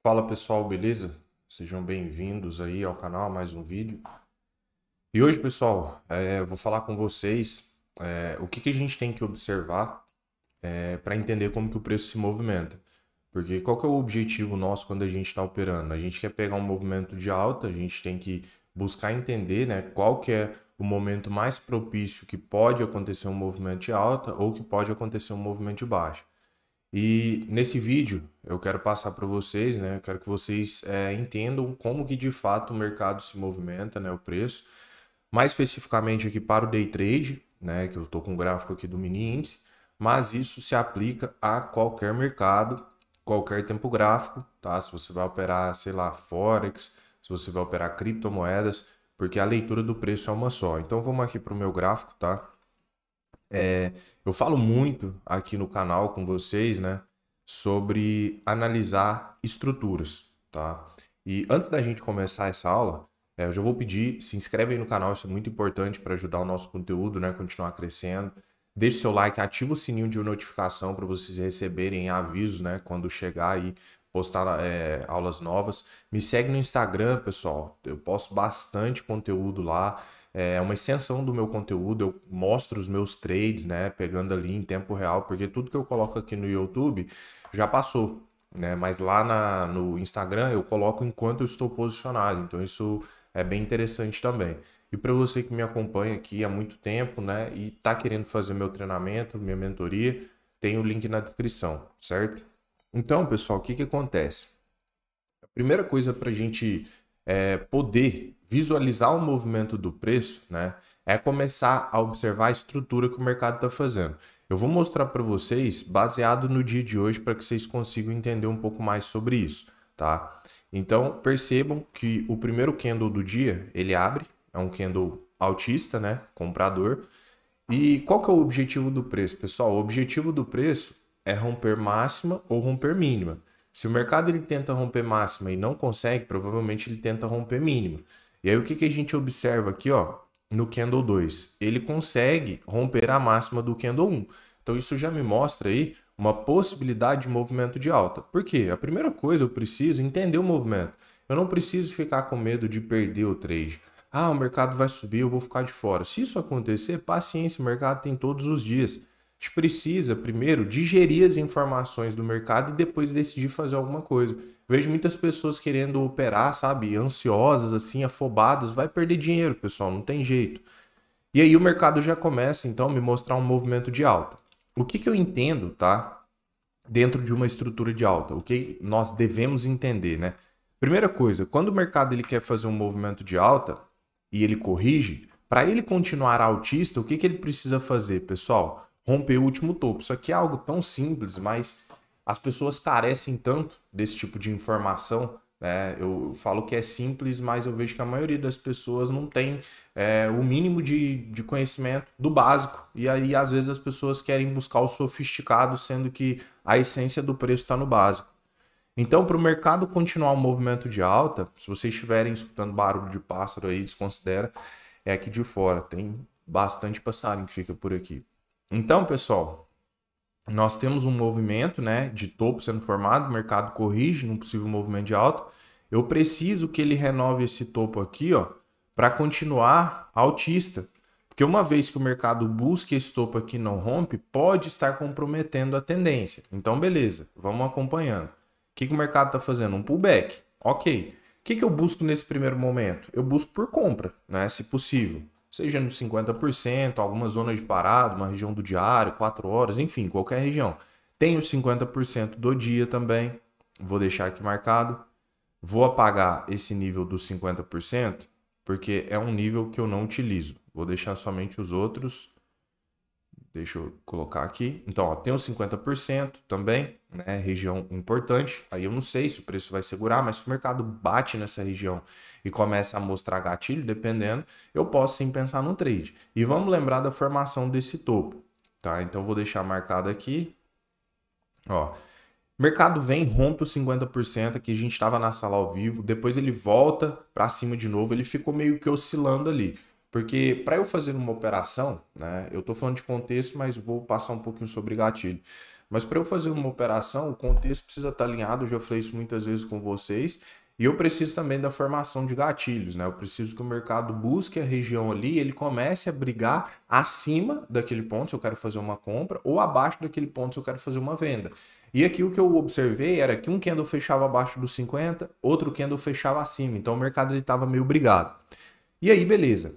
Fala pessoal, beleza? Sejam bem-vindos aí ao canal, a mais um vídeo. E hoje, pessoal, eu vou falar com vocês o que a gente tem que observar para entender como que o preço se movimenta. Porque qual que é o objetivo nosso quando a gente está operando? A gente quer pegar um movimento de alta, a gente tem que buscar entender, né, qual que é o momento mais propício que pode acontecer um movimento de alta ou que pode acontecer um movimento de baixa. E nesse vídeo eu quero passar para vocês, né? Eu quero que vocês entendam como que de fato o mercado se movimenta, né? O preço, mais especificamente aqui para o day trade, né? Que eu estou com o gráfico aqui do mini índice, mas isso se aplica a qualquer mercado, qualquer tempo gráfico, tá? Se você vai operar, sei lá, Forex, se você vai operar criptomoedas, porque a leitura do preço é uma só. Então vamos aqui para o meu gráfico, tá? Eu falo muito aqui no canal com vocês, né, sobre analisar estruturas, tá? E antes da gente começar essa aula, eu já vou pedir, se inscreve aí no canal, isso é muito importante para ajudar o nosso conteúdo, né, continuar crescendo. Deixe seu like, ativa o sininho de notificação para vocês receberem avisos, né, quando chegar aí postar aulas novas. Me segue no Instagram, pessoal. Eu posto bastante conteúdo lá. É uma extensão do meu conteúdo, eu mostro os meus trades, né, pegando ali em tempo real, porque tudo que eu coloco aqui no YouTube já passou, né, mas lá no Instagram eu coloco enquanto eu estou posicionado, então isso é bem interessante também. E para você que me acompanha aqui há muito tempo, né, e está querendo fazer meu treinamento, minha mentoria, tem o link na descrição, certo? Então, pessoal, o que que acontece? A primeira coisa para a gente poder visualizar o movimento do preço, né, é começar a observar a estrutura que o mercado está fazendo. Eu vou mostrar para vocês baseado no dia de hoje para que vocês consigam entender um pouco mais sobre isso, tá? Então percebam que o primeiro candle do dia ele abre, é um candle altista, né, comprador. E qual que é o objetivo do preço, pessoal? O objetivo do preço é romper máxima ou romper mínima. Se o mercado ele tenta romper máxima e não consegue, provavelmente ele tenta romper mínima. E aí o que a gente observa aqui, ó, no candle 2? Ele consegue romper a máxima do candle 1. Então isso já me mostra aí uma possibilidade de movimento de alta. Por quê? A primeira coisa, eu preciso entender o movimento. Eu não preciso ficar com medo de perder o trade. Ah, o mercado vai subir, eu vou ficar de fora. Se isso acontecer, paciência, o mercado tem todos os dias. A gente precisa primeiro digerir as informações do mercado e depois decidir fazer alguma coisa. Vejo muitas pessoas querendo operar, sabe, ansiosas, assim, afobadas. Vai perder dinheiro, pessoal, não tem jeito. E aí o mercado já começa, então, a me mostrar um movimento de alta. O que eu entendo, tá? Dentro de uma estrutura de alta, o que nós devemos entender, né? Primeira coisa, quando o mercado ele quer fazer um movimento de alta e ele corrige, para ele continuar altista, o que ele precisa fazer, pessoal? Romper o último topo. Isso aqui é algo tão simples, mas as pessoas carecem tanto desse tipo de informação, né? Eu falo que é simples, mas eu vejo que a maioria das pessoas não tem o mínimo de conhecimento do básico. E aí, às vezes, as pessoas querem buscar o sofisticado, sendo que a essência do preço está no básico. Então, para o mercado continuar um movimento de alta, se vocês estiverem escutando barulho de pássaro aí, desconsidera, é aqui de fora. Tem bastante passarinho que fica por aqui. Então, pessoal, nós temos um movimento, né, de topo sendo formado, o mercado corrige num possível movimento de alta. Eu preciso que ele renove esse topo aqui, ó, para continuar altista. Porque uma vez que o mercado busca esse topo aqui e não rompe, pode estar comprometendo a tendência. Então, beleza, vamos acompanhando. O que o mercado está fazendo? Um pullback. Ok. O que eu busco nesse primeiro momento? Eu busco por compra, né, se possível. Seja nos 50%, alguma zona de parada, uma região do diário, 4 horas, enfim, qualquer região. Tem os 50% do dia também. Vou deixar aqui marcado. Vou apagar esse nível dos 50%, porque é um nível que eu não utilizo. Vou deixar somente os outros. Deixa eu colocar aqui. Então, ó, tem os 50% também, né? Região importante. Aí eu não sei se o preço vai segurar, mas se o mercado bate nessa região e começa a mostrar gatilho, dependendo, eu posso sim pensar no trade. E vamos lembrar da formação desse topo, tá? Então, eu vou deixar marcado aqui. Ó, mercado vem, rompe os 50%, aqui a gente estava na sala ao vivo, depois ele volta para cima de novo, ele ficou meio que oscilando ali. Porque para eu fazer uma operação, né, eu estou falando de contexto, mas vou passar um pouquinho sobre gatilho. Mas para eu fazer uma operação, o contexto precisa estar alinhado, eu já falei isso muitas vezes com vocês, e eu preciso também da formação de gatilhos, né? Eu preciso que o mercado busque a região ali, ele comece a brigar acima daquele ponto se eu quero fazer uma compra, ou abaixo daquele ponto se eu quero fazer uma venda. E aqui o que eu observei era que um candle fechava abaixo dos 50, outro candle fechava acima, então o mercado estava meio brigado. E aí, beleza.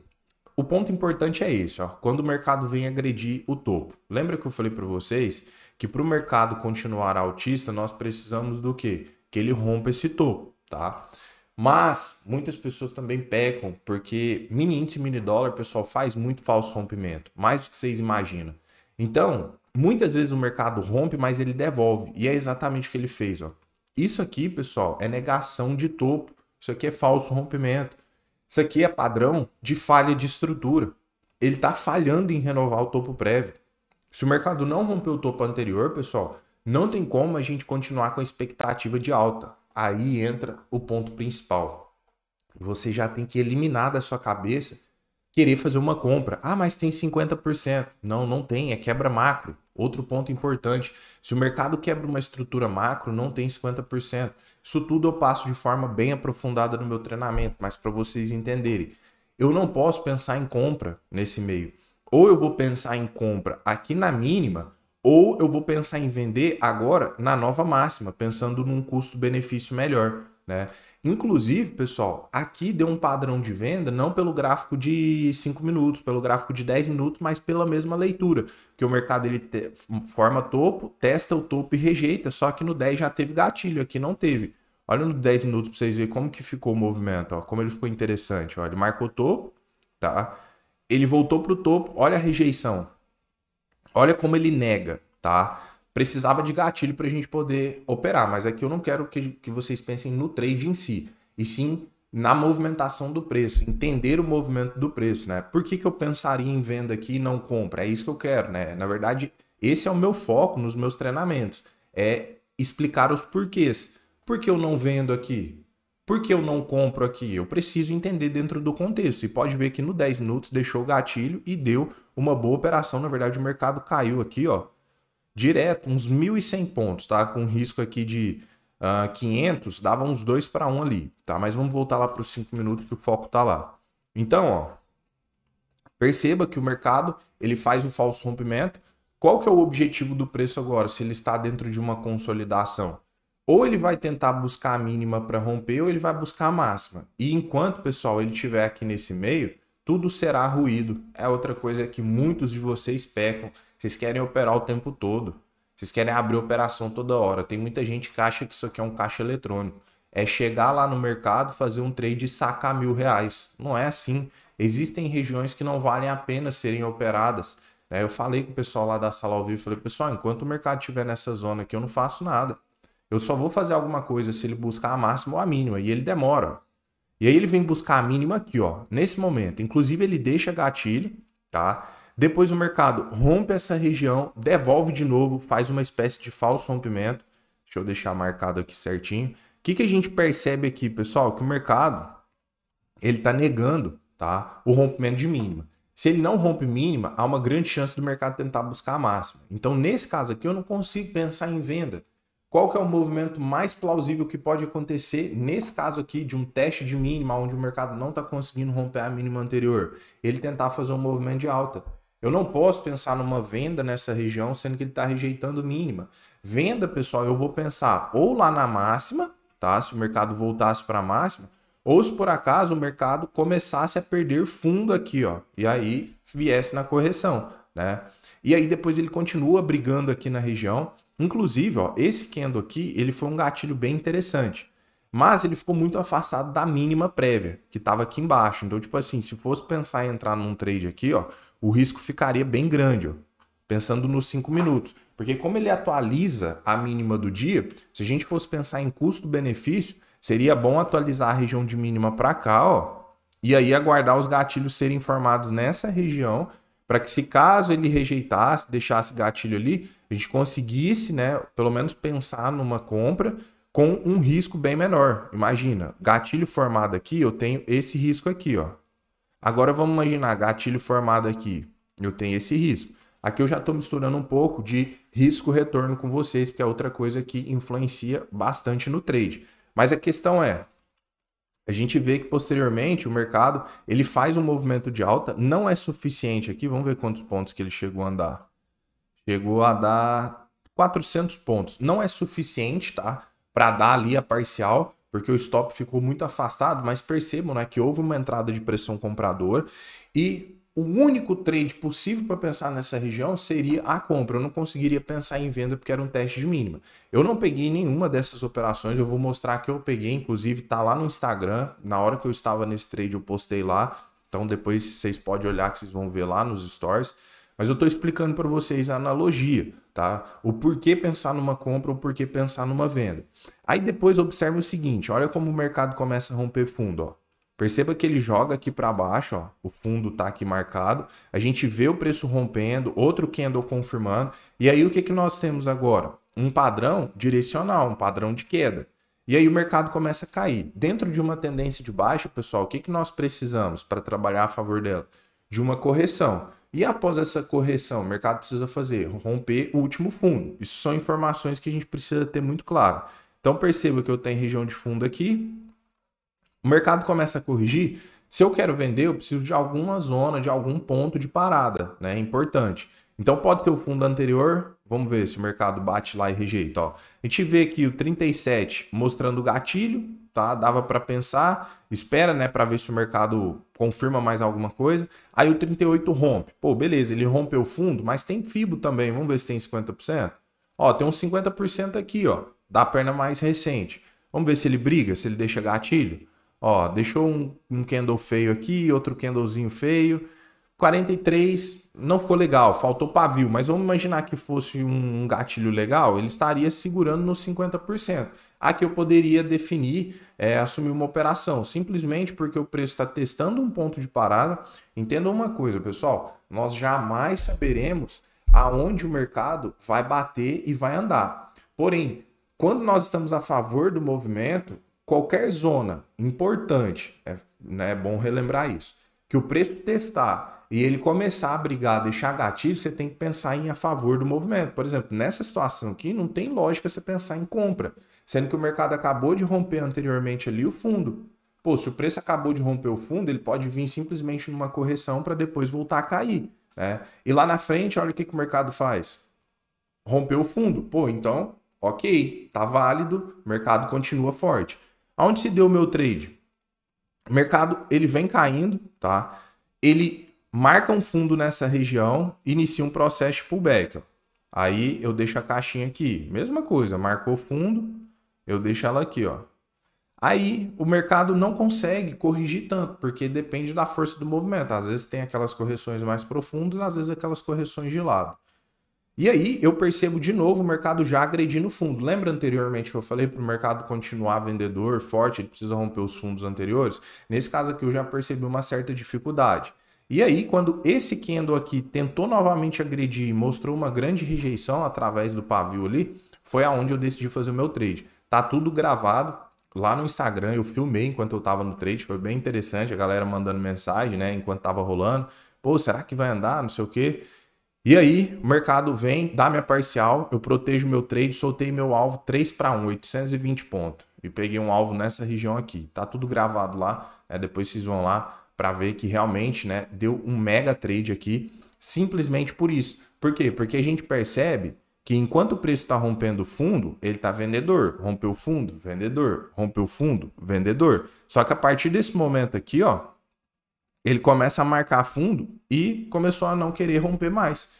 O ponto importante é esse, ó, quando o mercado vem agredir o topo. Lembra que eu falei para vocês que para o mercado continuar altista, nós precisamos do quê? Que ele rompa esse topo, tá? Mas muitas pessoas também pecam, porque mini índice e mini dólar, pessoal, faz muito falso rompimento, mais do que vocês imaginam. Então, muitas vezes o mercado rompe, mas ele devolve, e é exatamente o que ele fez, ó. Isso aqui, pessoal, é negação de topo, isso aqui é falso rompimento. Isso aqui é padrão de falha de estrutura. Ele está falhando em renovar o topo prévio. Se o mercado não rompeu o topo anterior, pessoal, não tem como a gente continuar com a expectativa de alta. Aí entra o ponto principal. Você já tem que eliminar da sua cabeça querer fazer uma compra. Ah, mas tem 50%. Não, não tem, é quebra macro. Outro ponto importante, se o mercado quebra uma estrutura macro, não tem 50%. Isso tudo eu passo de forma bem aprofundada no meu treinamento, mas para vocês entenderem. Eu não posso pensar em compra nesse meio. Ou eu vou pensar em compra aqui na mínima, ou eu vou pensar em vender agora na nova máxima, pensando num custo-benefício melhor, né? Inclusive, pessoal, aqui deu um padrão de venda não pelo gráfico de 5 minutos, pelo gráfico de 10 minutos, mas pela mesma leitura, que o mercado ele forma topo, testa o topo e rejeita, só que no 10 já teve gatilho, aqui não teve. Olha no 10 minutos para vocês verem como que ficou o movimento, ó, como ele ficou interessante. Ó, ele marcou topo, tá? Ele voltou para o topo, olha a rejeição. Olha como ele nega, tá? Precisava de gatilho para a gente poder operar, mas aqui eu não quero que vocês pensem no trade em si, e sim na movimentação do preço, entender o movimento do preço, né? Por que eu pensaria em venda aqui e não compra? É isso que eu quero, né? Na verdade, esse é o meu foco nos meus treinamentos, é explicar os porquês. Por que eu não vendo aqui? Por que eu não compro aqui? Eu preciso entender dentro do contexto. E pode ver que no 10 minutos deixou o gatilho e deu uma boa operação. Na verdade, o mercado caiu aqui, ó, direto, uns 1.100 pontos, tá? Com risco aqui de 500, dava uns 2 para 1 ali, tá? Mas vamos voltar lá para os 5 minutos que o foco tá lá. Então, ó, perceba que o mercado, ele faz um falso rompimento. Qual que é o objetivo do preço agora, se ele está dentro de uma consolidação? Ou ele vai tentar buscar a mínima para romper, ou ele vai buscar a máxima. E enquanto, pessoal, ele estiver aqui nesse meio, tudo será ruído. É outra coisa que muitos de vocês pecam. Vocês querem operar o tempo todo. Vocês querem abrir operação toda hora. Tem muita gente que acha que isso aqui é um caixa eletrônico. É chegar lá no mercado, fazer um trade e sacar R$1.000. Não é assim. Existem regiões que não valem a pena serem operadas. Eu falei com o pessoal lá da sala ao vivo, falei, pessoal, enquanto o mercado estiver nessa zona aqui, eu não faço nada. Eu só vou fazer alguma coisa se ele buscar a máxima ou a mínima. E ele demora. E aí ele vem buscar a mínima aqui, ó, nesse momento. Inclusive ele deixa gatilho, tá? Depois o mercado rompe essa região, devolve de novo, faz uma espécie de falso rompimento. Deixa eu deixar marcado aqui certinho. O que a gente percebe aqui, pessoal? Que o mercado, ele tá negando, tá? O rompimento de mínima. Se ele não rompe mínima, há uma grande chance do mercado tentar buscar a máxima. Então, nesse caso aqui, eu não consigo pensar em venda. Qual que é o movimento mais plausível que pode acontecer nesse caso aqui de um teste de mínima, onde o mercado não está conseguindo romper a mínima anterior? Ele tentar fazer um movimento de alta. Eu não posso pensar numa venda nessa região, sendo que ele está rejeitando mínima. Venda, pessoal, eu vou pensar ou lá na máxima, tá? Se o mercado voltasse para a máxima, ou se por acaso o mercado começasse a perder fundo aqui, ó, e aí viesse na correção, né? E aí depois ele continua brigando aqui na região. Inclusive, ó, esse candle aqui, ele foi um gatilho bem interessante, mas ele ficou muito afastado da mínima prévia, que estava aqui embaixo. Então, tipo assim, se fosse pensar em entrar num trade aqui, ó, o risco ficaria bem grande, ó, pensando nos 5 minutos. Porque como ele atualiza a mínima do dia, se a gente fosse pensar em custo-benefício, seria bom atualizar a região de mínima para cá, ó, e aí aguardar os gatilhos serem formados nessa região, para que se caso ele rejeitasse, deixasse gatilho ali, a gente conseguisse, né, pelo menos pensar numa compra com um risco bem menor. Imagina, gatilho formado aqui, eu tenho esse risco aqui, ó. Agora vamos imaginar, gatilho formado aqui, eu tenho esse risco. Aqui eu já estou misturando um pouco de risco-retorno com vocês, porque é outra coisa que influencia bastante no trade. Mas a questão é, a gente vê que posteriormente o mercado ele faz um movimento de alta, não é suficiente aqui, vamos ver quantos pontos que ele chegou a andar. Chegou a dar 400 pontos. Não é suficiente, tá? Para dar ali a parcial, porque o stop ficou muito afastado, mas percebam, né, que houve uma entrada de pressão compradora e o único trade possível para pensar nessa região seria a compra. Eu não conseguiria pensar em venda porque era um teste de mínima. Eu não peguei nenhuma dessas operações, eu vou mostrar que eu peguei, inclusive tá lá no Instagram. Na hora que eu estava nesse trade eu postei lá, então depois vocês podem olhar que vocês vão ver lá nos stories. Mas eu estou explicando para vocês a analogia, tá? O porquê pensar numa compra ou porquê pensar numa venda. Aí depois observe o seguinte, olha como o mercado começa a romper fundo, ó. Perceba que ele joga aqui para baixo, ó, o fundo está aqui marcado, a gente vê o preço rompendo, outro candle confirmando, e aí o que nós temos agora? Um padrão direcional, um padrão de queda. E aí o mercado começa a cair. Dentro de uma tendência de baixa, pessoal, o que nós precisamos para trabalhar a favor dela? De uma correção. E após essa correção, o mercado precisa fazer? Romper o último fundo. Isso são informações que a gente precisa ter muito claro. Então perceba que eu tenho região de fundo aqui, o mercado começa a corrigir. Se eu quero vender, eu preciso de alguma zona, de algum ponto de parada, né? É importante. Então pode ser o fundo anterior. Vamos ver se o mercado bate lá e rejeita. Ó. A gente vê aqui o 37 mostrando o gatilho, tá? Dava para pensar, espera, né, para ver se o mercado confirma mais alguma coisa. Aí o 38 rompe. Pô, beleza, ele rompeu o fundo, mas tem FIBO também. Vamos ver se tem 50%. Ó, tem uns 50% aqui, ó, da perna mais recente. Vamos ver se ele briga, se ele deixa gatilho. Ó, deixou um candle feio aqui, outro candlezinho feio. 43 não ficou legal, faltou pavio, mas vamos imaginar que fosse um gatilho legal, ele estaria segurando nos 50%. Aqui eu poderia definir, assumir uma operação, simplesmente porque o preço está testando um ponto de parada. Entendam uma coisa, pessoal, nós jamais saberemos aonde o mercado vai bater e vai andar. Porém, quando nós estamos a favor do movimento, qualquer zona importante, é bom relembrar isso, que o preço testar e ele começar a brigar, deixar gatilho, você tem que pensar em a favor do movimento. Por exemplo, nessa situação aqui, não tem lógica você pensar em compra, sendo que o mercado acabou de romper anteriormente ali o fundo. Pô, se o preço acabou de romper o fundo, ele pode vir simplesmente numa correção para depois voltar a cair, né? E lá na frente, olha o que o mercado faz. Rompeu o fundo. Pô, então, ok, tá válido, o mercado continua forte. Aonde se deu o meu trade? O mercado, ele vem caindo, tá? Ele marca um fundo nessa região, inicia um processo de pullback. Ó. Aí eu deixo a caixinha aqui. Mesma coisa, marcou fundo, eu deixo ela aqui, ó. Aí o mercado não consegue corrigir tanto, porque depende da força do movimento. Às vezes tem aquelas correções mais profundas, às vezes aquelas correções de lado. E aí eu percebo de novo o mercado já agredindo o fundo. Lembra anteriormente que eu falei para o mercado continuar vendedor forte, ele precisa romper os fundos anteriores? Nesse caso aqui eu já percebi uma certa dificuldade. E aí quando esse candle aqui tentou novamente agredir e mostrou uma grande rejeição através do pavio ali, foi aonde eu decidi fazer o meu trade. Tá tudo gravado lá no Instagram, eu filmei enquanto eu estava no trade, foi bem interessante, a galera mandando mensagem, né, enquanto estava rolando. Pô, será que vai andar? Não sei o quê. E aí, o mercado vem, dá minha parcial, eu protejo meu trade, soltei meu alvo 3-1, 820 pontos. E peguei um alvo nessa região aqui. Tá tudo gravado lá, depois vocês vão lá para ver que realmente, né, deu um mega trade aqui, simplesmente por isso. Por quê? Porque a gente percebe que enquanto o preço está rompendo o fundo, ele está vendedor. Rompeu o fundo, vendedor. Rompeu o fundo, vendedor. Só que a partir desse momento aqui, ó, ele começa a marcar fundo e começou a não querer romper mais.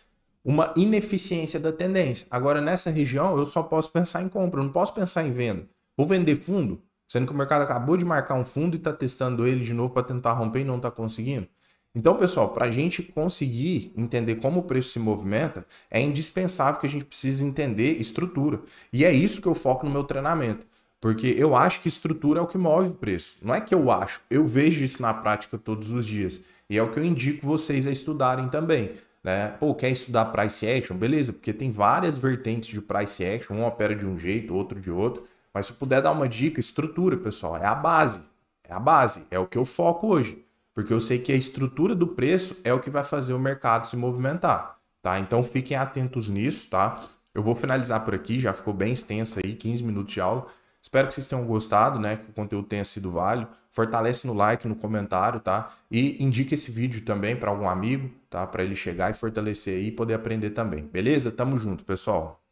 Uma ineficiência da tendência. Agora, nessa região, eu só posso pensar em compra, eu não posso pensar em venda. Vou vender fundo, sendo que o mercado acabou de marcar um fundo e está testando ele de novo para tentar romper e não está conseguindo. Então, pessoal, para a gente conseguir entender como o preço se movimenta, é indispensável que a gente precise entender estrutura. E é isso que eu foco no meu treinamento. Porque eu acho que estrutura é o que move o preço. Não é que eu acho, eu vejo isso na prática todos os dias. E é o que eu indico vocês a estudarem também. Né? Pô, quer estudar price action? Beleza, porque tem várias vertentes de price action. Um opera de um jeito, outro de outro. Mas se eu puder dar uma dica, estrutura, pessoal, é a base. É a base, é o que eu foco hoje. Porque eu sei que a estrutura do preço é o que vai fazer o mercado se movimentar. tá? Então fiquem atentos nisso, tá? Eu vou finalizar por aqui, já ficou bem extensa aí, 15 minutos de aula. Espero que vocês tenham gostado, né? Que o conteúdo tenha sido válido. Fortalece no like, no comentário, tá? E indique esse vídeo também para algum amigo, tá? Para ele chegar e fortalecer aí e poder aprender também. Beleza? Tamo junto, pessoal.